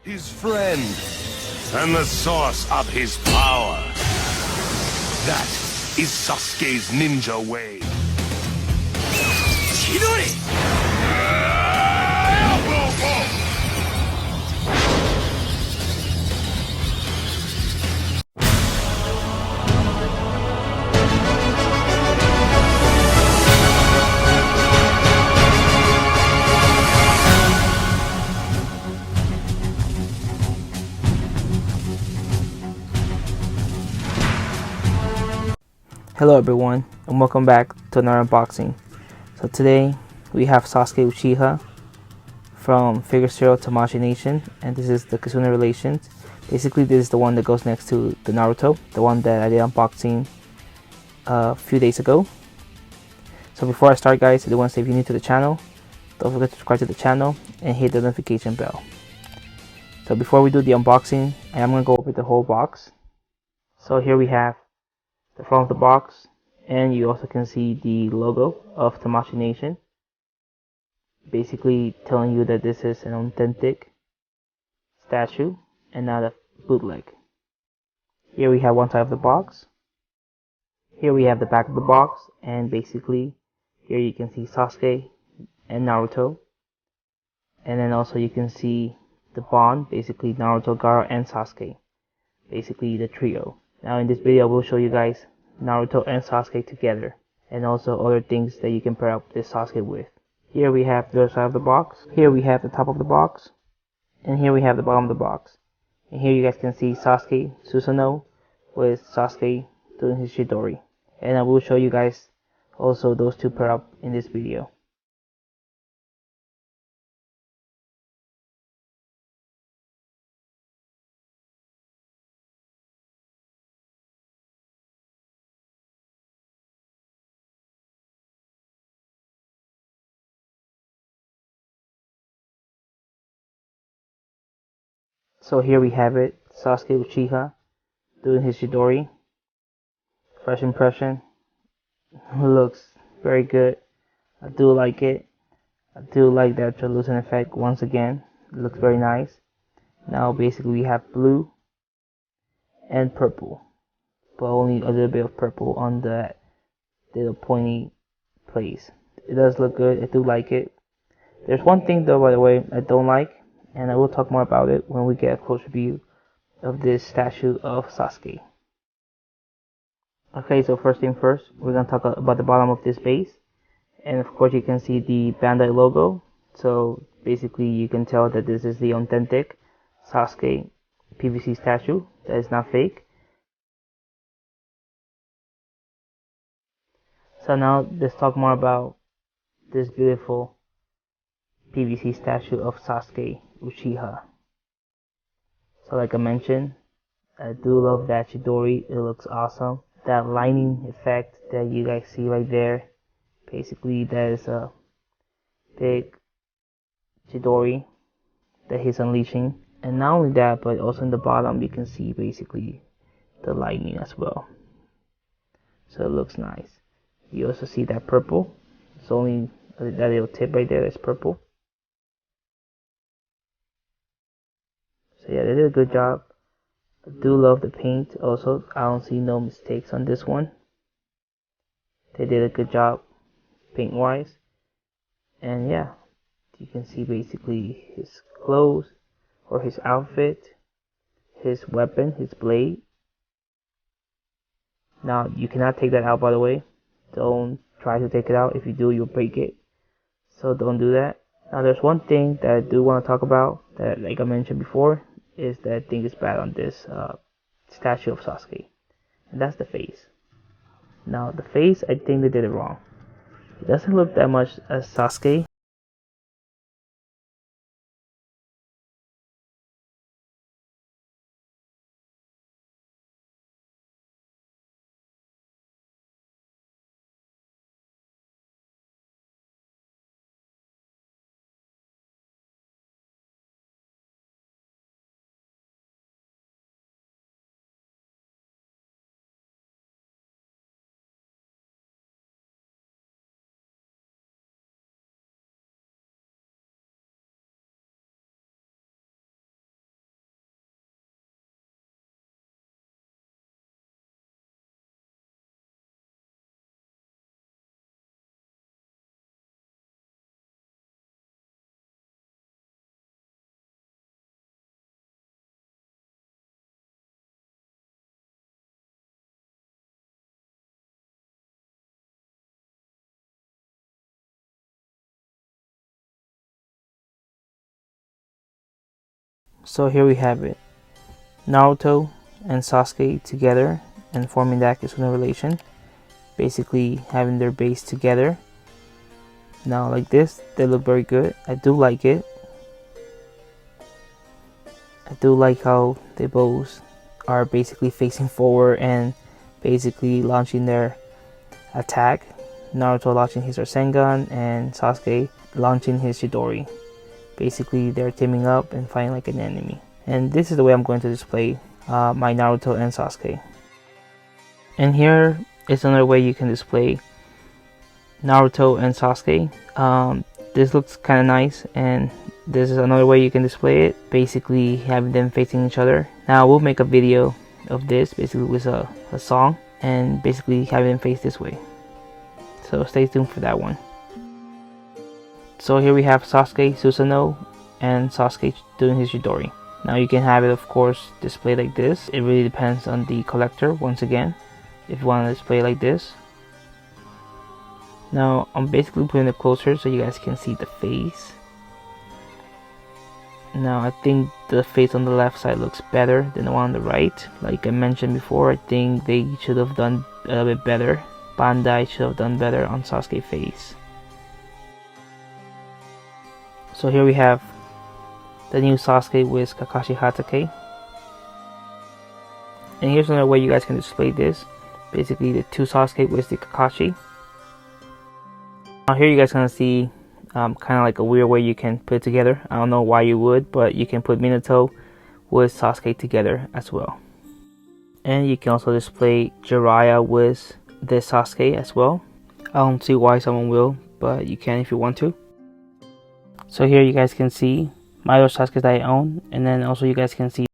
his friend, and the source of his power. That is Sasuke's ninja way. Jidori! Hello everyone, and welcome back to another unboxing. So today we have Sasuke Uchiha from Figure Zero Tamashii Nation, and this is the Kizuna Relations. Basically this is the one that goes next to the Naruto, the one that I did unboxing a few days ago. So before I start, guys, I do want to say if you're new to the channel, don't forget to subscribe to the channel and hit the notification bell. So before we do the unboxing, I am going to go over the whole box. So here we have the front of the box, and you also can see the logo of Tamashii Nation, basically telling you that this is an authentic statue and not a bootleg. Here we have one side of the box, here we have the back of the box, and basically here you can see Sasuke and Naruto, and then also you can see the bond, basically Naruto, Gaara, and Sasuke, basically the trio. Now in this video I will show you guys Naruto and Sasuke together, and also other things that you can pair up this Sasuke with. Here we have the other side of the box, here we have the top of the box, and here we have the bottom of the box. And here you guys can see Sasuke Susanoo with Sasuke doing his Jidori. And I will show you guys also those two pair up in this video. So here we have it, Sasuke Uchiha doing his Jidori. First impression, looks very good. I do like it. I do like that translucent effect once again. It looks very nice. Now basically we have blue and purple, but only a little bit of purple on that little pointy place. It does look good. I do like it. There's one thing though, by the way, I don't like, and I will talk more about it when we get a closer view of this statue of Sasuke. Okay, so first thing first, we're gonna talk about the bottom of this base, and of course you can see the Bandai logo. So basically you can tell that this is the authentic Sasuke PVC statue that is not fake. So now let's talk more about this beautiful PVC statue of Sasuke Uchiha. So like I mentioned, I do love that Jidori. It looks awesome. That lining effect that you guys see right there, basically that is a big Jidori that he's unleashing. And not only that, but also in the bottom you can see basically the lightning as well. So it looks nice. You also see that purple. It's only that little tip right there that's purple. So yeah, they did a good job. I do love the paint also. I don't see no mistakes on this one. They did a good job paint wise. And yeah, you can see basically his clothes or his outfit, his weapon, his blade. Now you cannot take that out, by the way. Don't try to take it out. If you do, you'll break it. So don't do that. Now there's one thing that I do want to talk about that, like I mentioned before, is that I think is bad on this statue of Sasuke, and that's the face. Now the face, I think they did it wrong. It doesn't look that much as Sasuke. So here we have it. Naruto and Sasuke together and forming that Kizuna relation. Basically having their base together. Now like this, they look very good. I do like it. I do like how they both are basically facing forward and basically launching their attack. Naruto launching his Rasengan and Sasuke launching his Jidori. Basically they're teaming up and fighting like an enemy. And this is the way I'm going to display my Naruto and Sasuke. And here is another way you can display Naruto and Sasuke. This looks kind of nice, and this is another way you can display it, basically having them facing each other. Now we'll make a video of this basically with a song and basically having them face this way, so stay tuned for that one. So here we have Sasuke Susanoo and Sasuke doing his Jidori. Now you can have it of course displayed like this. It really depends on the collector once again if you want to display it like this. Now I'm basically putting it closer so you guys can see the face. Now I think the face on the left side looks better than the one on the right. Like I mentioned before, I think they should have done a little bit better. Bandai should have done better on Sasuke's face. So here we have the new Sasuke with Kakashi Hatake. And here's another way you guys can display this. Basically the two Sasuke with the Kakashi. Now here you guys gonna see kind of like a weird way you can put it together. I don't know why you would, but you can put Minato with Sasuke together as well. And you can also display Jiraiya with this Sasuke as well. I don't see why someone will, but you can if you want to. So here you guys can see my other Sasuke that I own, and then also you guys can see